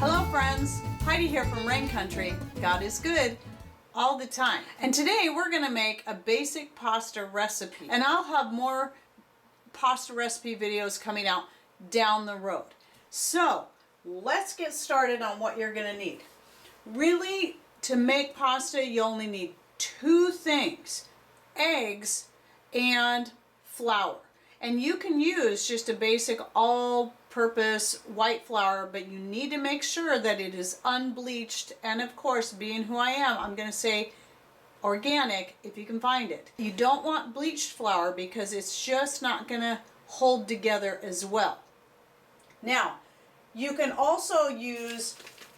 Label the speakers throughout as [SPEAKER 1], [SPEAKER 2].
[SPEAKER 1] Hello friends, Heidi here from Rain Country. God is good all the time. And today we're gonna make a basic pasta recipe. And I'll have more pasta recipe videos coming out down the road. So let's get started on what you're gonna need. Really, to make pasta, you only need two things: eggs and flour. And you can use just a basic all-purpose white flour, but you need to make sure that it is unbleached. And of course, being who I am, I'm going to say organic if you can find it. You don't want bleached flour because it's just not going to hold together as well. Now, you can also use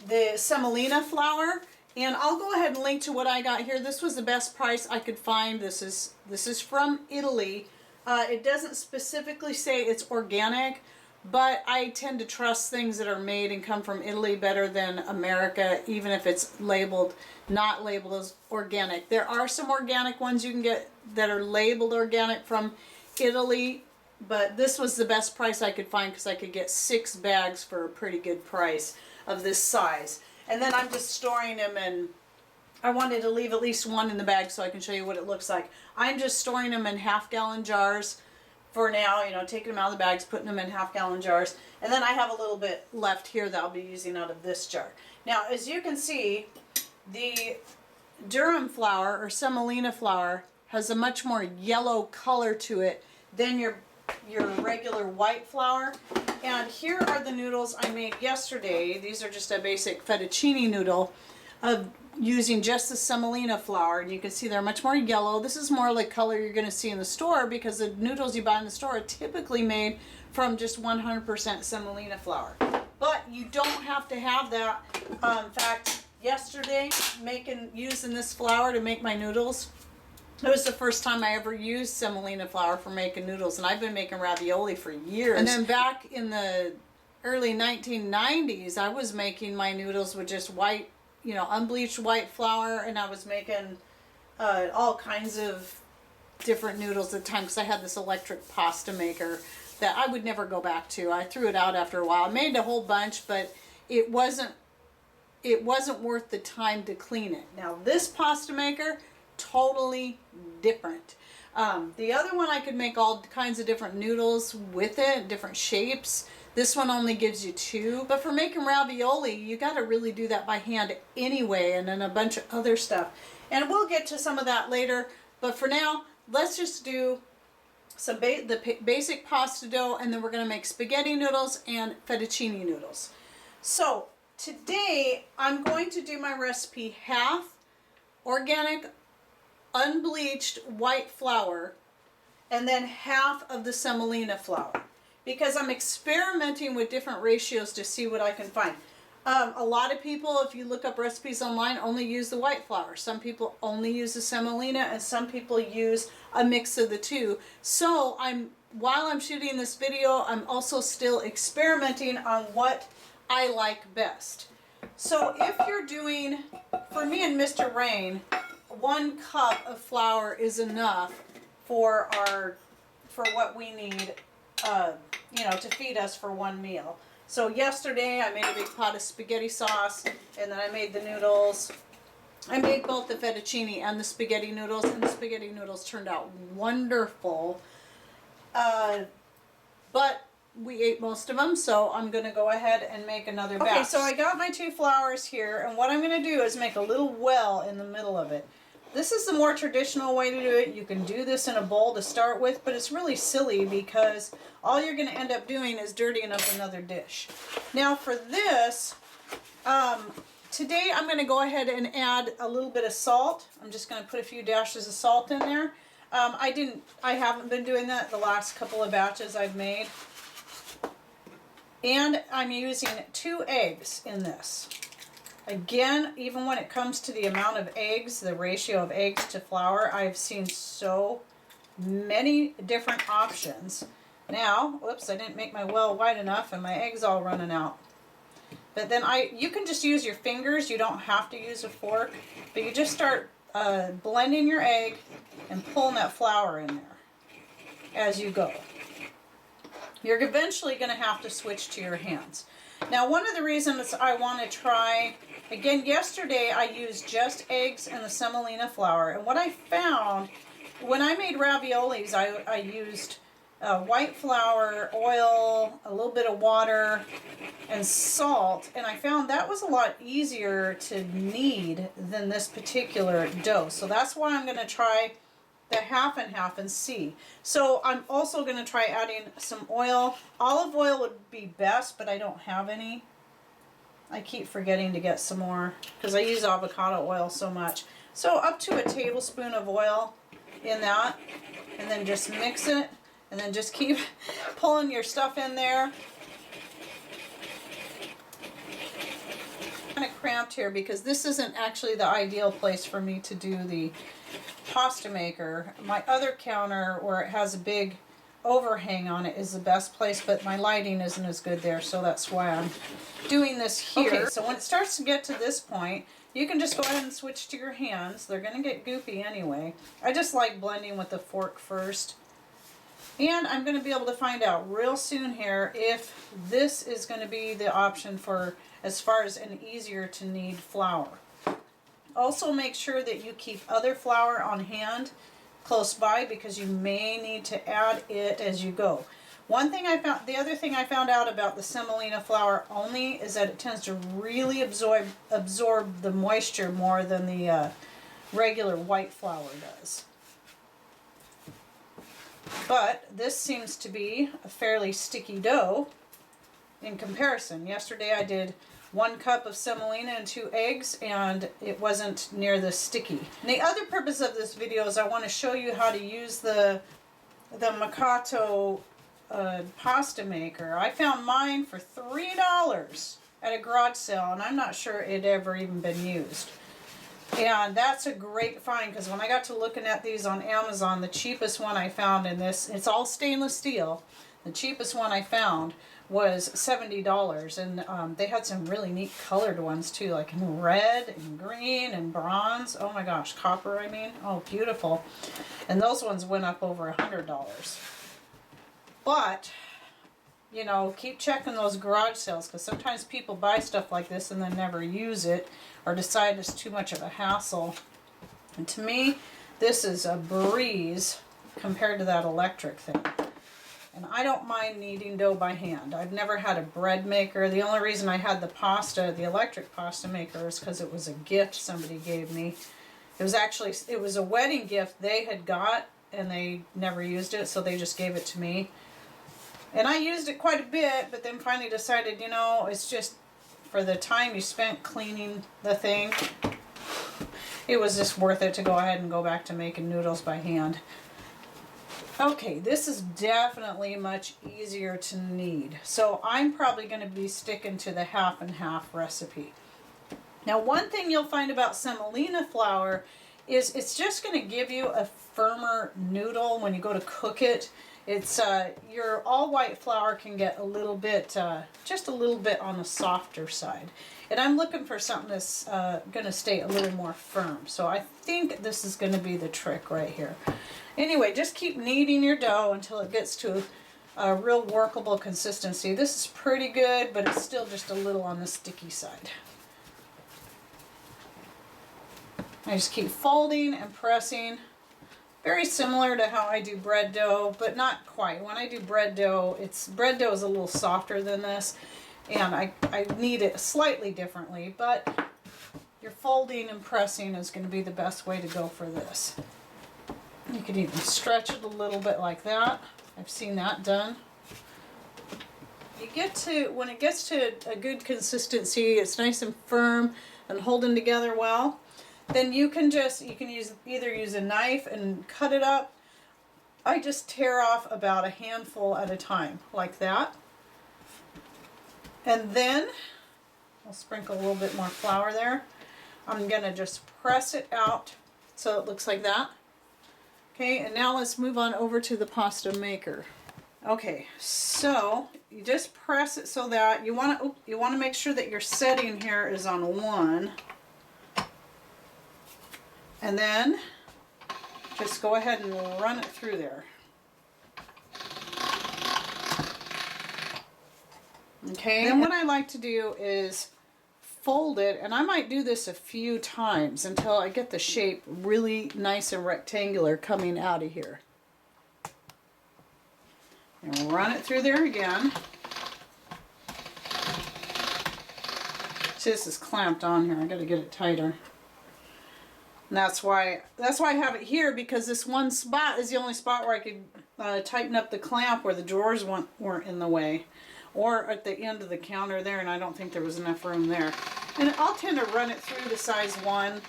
[SPEAKER 1] the semolina flour, and I'll go ahead and link to what I got here. This was the best price I could find. This is from Italy. It doesn't specifically say it's organic, but I tend to trust things that are made and come from Italy better than America, even if it's not labeled as organic. There are some organic ones you can get that are labeled organic from Italy, but this was the best price I could find because I could get 6 bags for a pretty good price of this size. And then I'm just storing them in, I wanted to leave at least one in the bag so I can show you what it looks like. I'm just storing them in half-gallon jars for now, taking them out of the bags, putting them in half-gallon jars. And then I have a little bit left here that I'll be using out of this jar. Now, as you can see, the durum flour or semolina flour has a much more yellow color to it than your regular white flour. And here are the noodles I made yesterday. These are just a basic fettuccine noodle of using just the semolina flour, and you can see they're much more yellow. This is more like color you're going to see in the store because the noodles you buy in the store are typically made from just 100% semolina flour. But you don't have to have that. In fact, yesterday using this flour to make my noodles, it was the first time I ever used semolina flour for making noodles, and I've been making ravioli for years. And then back in the early 1990s, I was making my noodles with just white, unbleached white flour, and I was making all kinds of different noodles at the time because I had this electric pasta maker that I would never go back to. I threw it out after a while. I made a whole bunch, but it wasn't worth the time to clean it. Now this pasta maker, totally different. The other one, I could make all kinds of different noodles with it, different shapes. This one only gives you 2, but for making ravioli, you got to really do that by hand anyway, and then a bunch of other stuff. And we'll get to some of that later, but for now, let's just do some the basic pasta dough, and then we're going to make spaghetti noodles and fettuccine noodles. So today, I'm going to do my recipe half organic, unbleached white flour, and then half of the semolina flour, because I'm experimenting with different ratios to see what I can find. A lot of people, if you look up recipes online, only use the white flour. Some people only use the semolina, and some people use a mix of the two. So while I'm shooting this video, I'm also still experimenting on what I like best. So if you're doing, for me and Mr. Rain, 1 cup of flour is enough for what we need, to feed us for one meal. So yesterday I made a big pot of spaghetti sauce, and then I made the noodles. I made both the fettuccine and the spaghetti noodles, and the spaghetti noodles turned out wonderful. But we ate most of them, so I'm going to go ahead and make another batch. Okay, so I got my 2 flours here, and what I'm going to do is make a little well in the middle of it. This is the more traditional way to do it. You can do this in a bowl to start with, but it's really silly because all you're going to end up doing is dirtying up another dish. Now for this, today I'm going to go ahead and add a little bit of salt. I'm just going to put a few dashes of salt in there. I haven't been doing that the last couple of batches I've made. And I'm using 2 eggs in this. Again, even when it comes to the amount of eggs, the ratio of eggs to flour, I've seen so many different options. Now, whoops, I didn't make my well wide enough and my egg's all running out. But then you can just use your fingers. You don't have to use a fork. But you just start blending your egg and pulling that flour in there as you go. you're eventually going to have to switch to your hands. Now, one of the reasons I want to try, again, yesterday I used just eggs and the semolina flour. And what I found, when I made raviolis, I used white flour, oil, a little bit of water, and salt. And I found that was a lot easier to knead than this particular dough. So that's why I'm going to try the half and half and see. So I'm also going to try adding some oil. Olive oil would be best, but I don't have any. I keep forgetting to get some more because I use avocado oil so much. So up to a tablespoon of oil in that, and then just mix it, and then just keep pulling your stuff in there. Kind of cramped here because this isn't actually the ideal place for me to do the pasta maker. My other counter where it has a big overhang on it is the best place, but my lighting isn't as good there, so that's why I'm doing this here. Okay, so when it starts to get to this point, you can just go ahead and switch to your hands. They're going to get goopy anyway. I just like blending with the fork first. And I'm going to be able to find out real soon here if this is going to be the option for as far as an easier to knead flour. Also make sure that you keep other flour on hand close by because you may need to add it as you go. The other thing I found out about the semolina flour only is that it tends to really absorb the moisture more than the regular white flour does. But this seems to be a fairly sticky dough in comparison. Yesterday I did 1 cup of semolina and 2 eggs, and it wasn't near this sticky. And the other purpose of this video is I want to show you how to use the Mikado pasta maker. I found mine for $3 at a garage sale, and I'm not sure it ever even been used. And that's a great find because when I got to looking at these on Amazon, the cheapest one I found in this, it's all stainless steel, the cheapest one I found was $70, and they had some really neat colored ones too, like in red and green and bronze. Oh my gosh, copper I mean. Oh, beautiful. And those ones went up over $100. But, you know, keep checking those garage sales because sometimes people buy stuff like this and then never use it or decide it's too much of a hassle. And to me, this is a breeze compared to that electric thing. And I don't mind kneading dough by hand. I've never had a bread maker. The only reason I had the electric pasta maker, is because it was a gift somebody gave me. It was a wedding gift they had got, and they never used it, so they just gave it to me. And I used it quite a bit, but then finally decided, you know, it's just for the time you spent cleaning the thing, it was just worth it to go ahead and go back to making noodles by hand. Okay, this is definitely much easier to knead. So I'm probably going to be sticking to the half and half recipe. Now, one thing you'll find about semolina flour is it's just going to give you a firmer noodle when you go to cook it. It's your all white flour can get a little bit, just a little bit on the softer side. And I'm looking for something that's going to stay a little more firm. So I think this is going to be the trick right here. Anyway, just keep kneading your dough until it gets to a real workable consistency. This is pretty good, but it's still just a little on the sticky side. I just keep folding and pressing. Very similar to how I do bread dough, but not quite. When I do bread dough is a little softer than this, and I knead it slightly differently, but your folding and pressing is going to be the best way to go for this. You could even stretch it a little bit like that. I've seen that done. When it gets to a good consistency, it's nice and firm and holding together well, then you can either use a knife and cut it up. I just tear off about a handful at a time, like that. And then I'll sprinkle a little bit more flour there. I'm gonna just press it out so it looks like that. Okay, and now let's move on over to the pasta maker. Okay, so you just press it so that you want to make sure that your setting here is on 1. And then just go ahead and run it through there. Okay, then what I like to do is fold it, and I might do this a few times until I get the shape really nice and rectangular coming out of here. And run it through there again. See, this is clamped on here. I got to get it tighter. And that's why I have it here, because this one spot is the only spot where I could tighten up the clamp where the drawers weren't in the way. Or at the end of the counter there, and I don't think there was enough room there. And I'll tend to run it through the size 1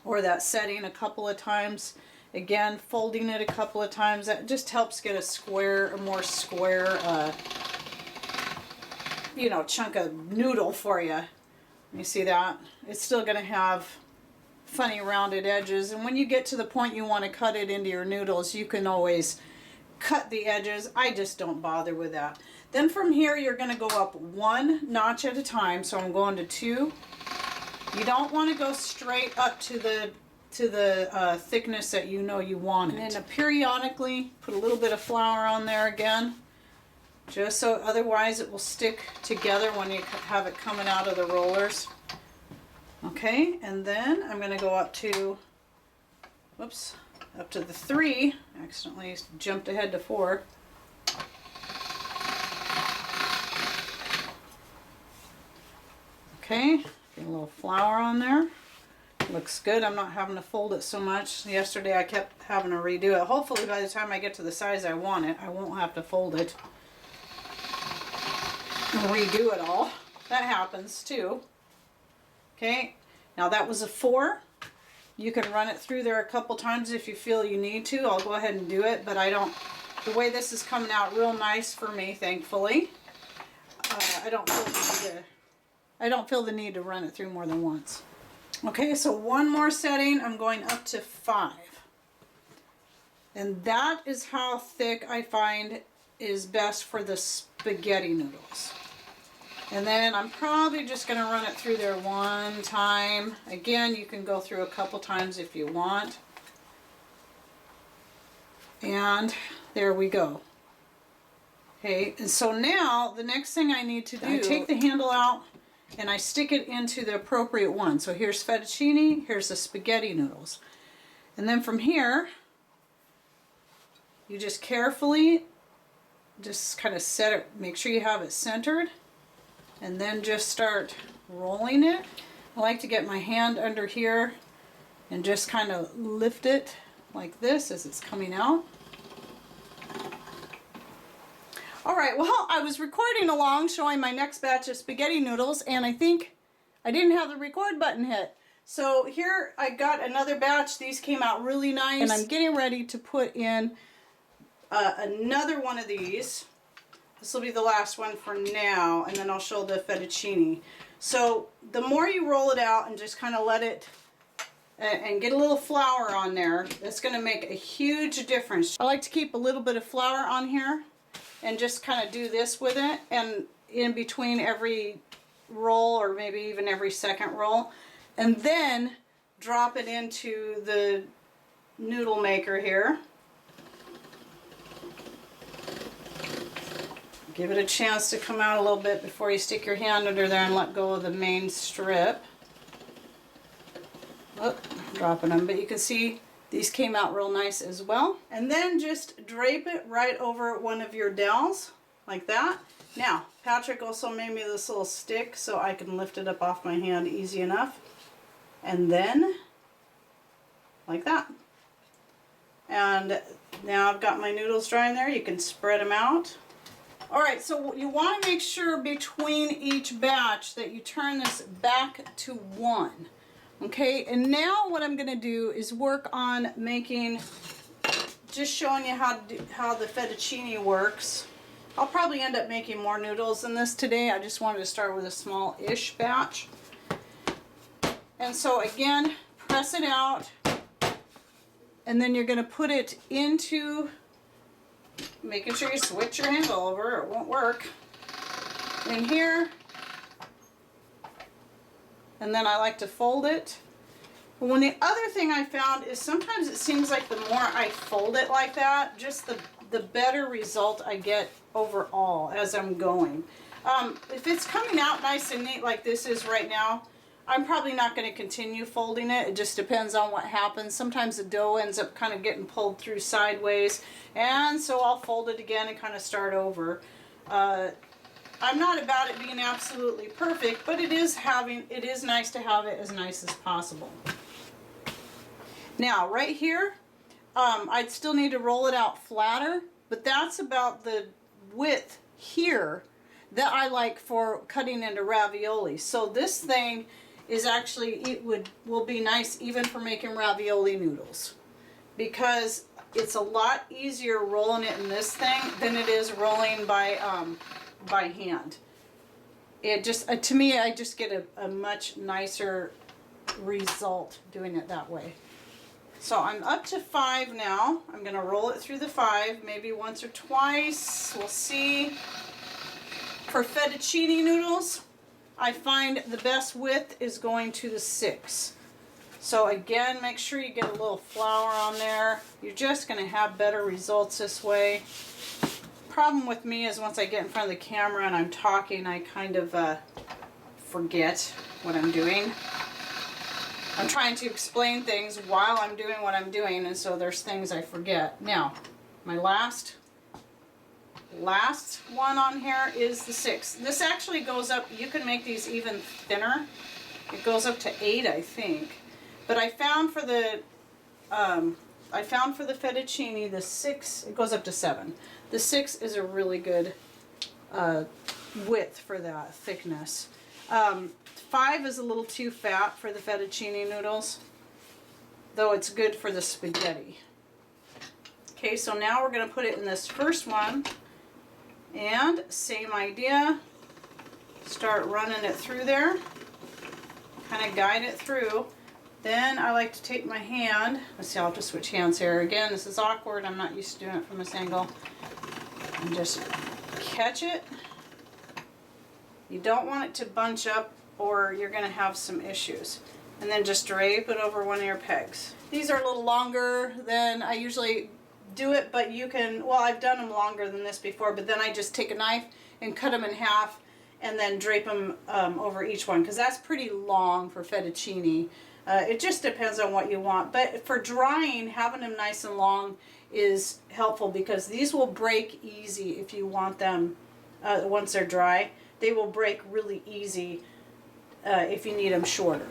[SPEAKER 1] or that setting a couple of times. Again, folding it a couple of times. That just helps get a more square, you know, chunk of noodle for you. You see that? It's still going to have funny rounded edges. And when you get to the point you want to cut it into your noodles, you can always cut the edges. I just don't bother with that. Then from here you're going to go up 1 notch at a time. So I'm going to 2. You don't want to go straight up to the thickness that you know you want it. And then periodically put a little bit of flour on there again, just so otherwise it will stick together when you have it coming out of the rollers. Okay, and then I'm going to go up to, whoops, up to the 3. Accidentally jumped ahead to 4. Okay, get a little flour on there. Looks good. I'm not having to fold it so much. Yesterday I kept having to redo it. Hopefully by the time I get to the size I want it, I won't have to fold it and redo it all. That happens too. Okay, now that was a 4. You can run it through there a couple times if you feel you need to. I'll go ahead and do it, but I don't. The way this is coming out real nice for me, thankfully. I don't feel the need to run it through more than once. Okay, so one more setting, I'm going up to 5. And that is how thick I find is best for the spaghetti noodles. And then I'm probably just going to run it through there 1 time. Again, you can go through a couple times if you want. And there we go. Okay, and so now the next thing I need to do, I take the handle out and I stick it into the appropriate one. So here's fettuccine, here's the spaghetti noodles. And then from here, you just carefully just kind of set it, make sure you have it centered, and then just start rolling it. I like to get my hand under here and just kind of lift it like this as it's coming out. Alright, well, I was recording along showing my next batch of spaghetti noodles, and I think I didn't have the record button hit. So here I got another batch. These came out really nice, and I'm getting ready to put in another one of these. This will be the last one for now, and then I'll show the fettuccine. So the more you roll it out and just kind of let it and get a little flour on there, that's going to make a huge difference. I like to keep a little bit of flour on here and just kind of do this with it, and in between every roll, or maybe even every second roll, and then drop it into the noodle maker here. Give it a chance to come out a little bit before you stick your hand under there and let go of the main strip. Oh, dropping them, but you can see these came out real nice as well. And then just drape it right over one of your dowels, like that. Now, Patrick also made me this little stick so I can lift it up off my hand easy enough. And then, like that. And now I've got my noodles drying there. You can spread them out. Alright, so you want to make sure between each batch that you turn this back to 1. Okay, and now what I'm going to do is work on making, just showing you how the fettuccine works. I'll probably end up making more noodles than this today. I just wanted to start with a small-ish batch. And so again, press it out, and then you're going to put it into, making sure you switch your handle over, it won't work, in here. And then I like to fold it. But when the other thing I found is sometimes it seems like the more I fold it like that, just the better result I get overall as I'm going. If it's coming out nice and neat like this is right now, I'm probably not going to continue folding it. It just depends on what happens. Sometimes the dough ends up kind of getting pulled through sideways, and so I'll fold it again and kind of start over. I'm not about it being absolutely perfect, but it is nice to have it as nice as possible. Now, right here, I'd still need to roll it out flatter, but that's about the width here that I like for cutting into ravioli. So this thing is actually, will be nice even for making ravioli noodles, because it's a lot easier rolling it in this thing than it is rolling by hand. It just, to me, I just get a much nicer result doing it that way. So I'm up to 5 now. I'm going to roll it through the 5, maybe once or twice. We'll see. For fettuccine noodles, I find the best width is going to the 6. So again, make sure you get a little flour on there. You're just going to have better results this way. Problem with me is once I get in front of the camera and I'm talking, I kind of forget what I'm doing. I'm trying to explain things while I'm doing what I'm doing, and so there's things I forget. Now, my last one on here is the 6. This actually goes up, you can make these even thinner. It goes up to 8, I think. But I found for the fettuccine, the 6, it goes up to 7. The 6 is a really good width for that thickness. 5 is a little too fat for the fettuccine noodles, though it's good for the spaghetti. Okay, so now we're going to put it in this first one, and same idea. Start running it through there, kind of guide it through. Then I like to take my hand, let's see, I'll have to switch hands here. Again, this is awkward, I'm not used to doing it from this angle. And just catch it. You don't want it to bunch up or you're going to have some issues. And then just drape it over one of your pegs. These are a little longer than I usually do it, but you can, well, I've done them longer than this before, but then I just take a knife and cut them in half and then drape them over each one, because that's pretty long for fettuccine. It just depends on what you want. But for drying, having them nice and long is helpful, because these will break easy if you want them once they're dry. They will break really easy if you need them shorter.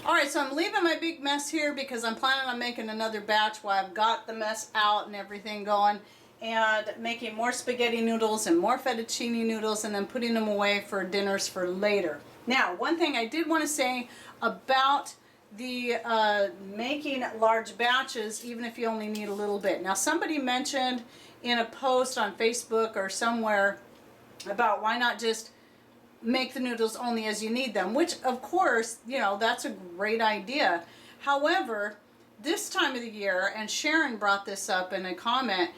[SPEAKER 1] Alright, so I'm leaving my big mess here because I'm planning on making another batch while I've got the mess out and everything going, and making more spaghetti noodles and more fettuccine noodles, and then putting them away for dinners for later. Now, one thing I did want to say about the making large batches, even if you only need a little bit. Now, somebody mentioned in a post on Facebook or somewhere about why not just make the noodles only as you need them, which of course, you know, that's a great idea. However, this time of the year, and Sharon brought this up in a comment,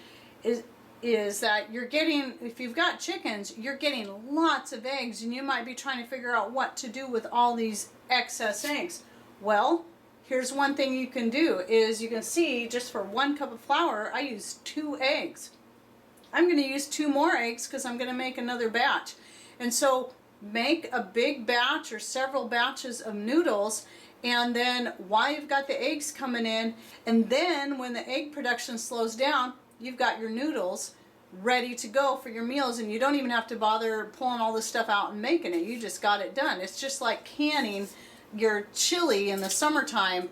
[SPEAKER 1] is that you're getting, if you've got chickens, you're getting lots of eggs, and you might be trying to figure out what to do with all these excess eggs. Well, here's one thing you can do, is you can see just for 1 cup of flour, I use 2 eggs. I'm going to use 2 more eggs because I'm going to make another batch. And so make a big batch or several batches of noodles, and then while you've got the eggs coming in, and then when the egg production slows down, you've got your noodles ready to go for your meals, and you don't even have to bother pulling all this stuff out and making it. You just got it done. It's just like canning your chili in the summertime,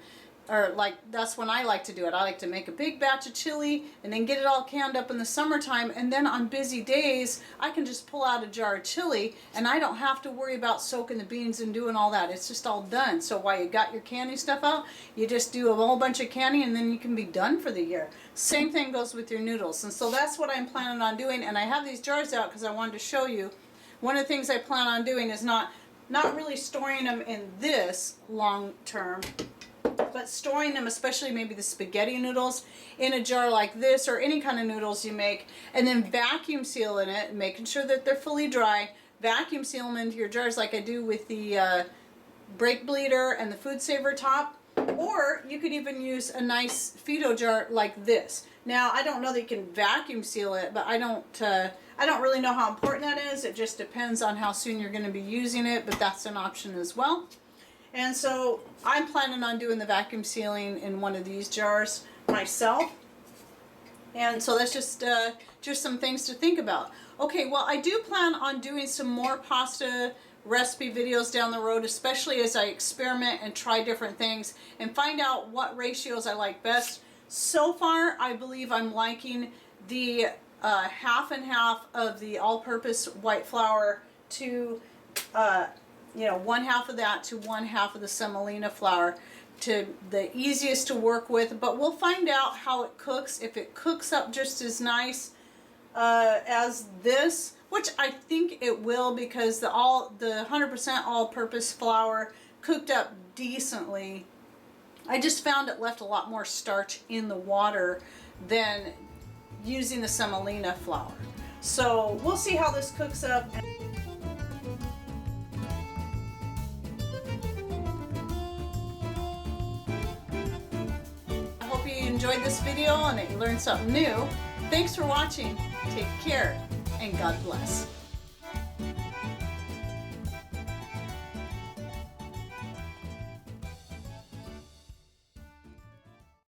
[SPEAKER 1] or like, that's when I like to do it. I like to make a big batch of chili and then get it all canned up in the summertime, and then on busy days I can just pull out a jar of chili and I don't have to worry about soaking the beans and doing all that. It's just all done. So while you got your canning stuff out, you just do a whole bunch of canning, and then you can be done for the year. Same thing goes with your noodles. And so that's what I'm planning on doing, and I have these jars out because I wanted to show you. One of the things I plan on doing is not really storing them in this long term, but storing them, especially maybe the spaghetti noodles, in a jar like this, or any kind of noodles you make, and then vacuum sealing it, making sure that they're fully dry. Vacuum seal them into your jars like I do with the brake bleeder and the food saver top, Or you could even use a nice Fido jar like this. Now, I don't know that you can vacuum seal it, but I don't really know how important that is. It just depends on how soon you're going to be using it, but that's an option as well. And so I'm planning on doing the vacuum sealing in one of these jars myself. And so that's just some things to think about. Okay, well, I do plan on doing some more pasta recipe videos down the road, especially as I experiment and try different things and find out what ratios I like best. So far, I believe I'm liking the half and half of the all-purpose white flour to, one half of that to one half of the semolina flour, to the easiest to work with. But we'll find out how it cooks, if it cooks up just as nice as this, which I think it will, because the 100% all-purpose flour cooked up decently. I just found it left a lot more starch in the water than using the semolina flour. So we'll see how this cooks up. I hope you enjoyed this video and that you learned something new. Thanks for watching. Take care and God bless.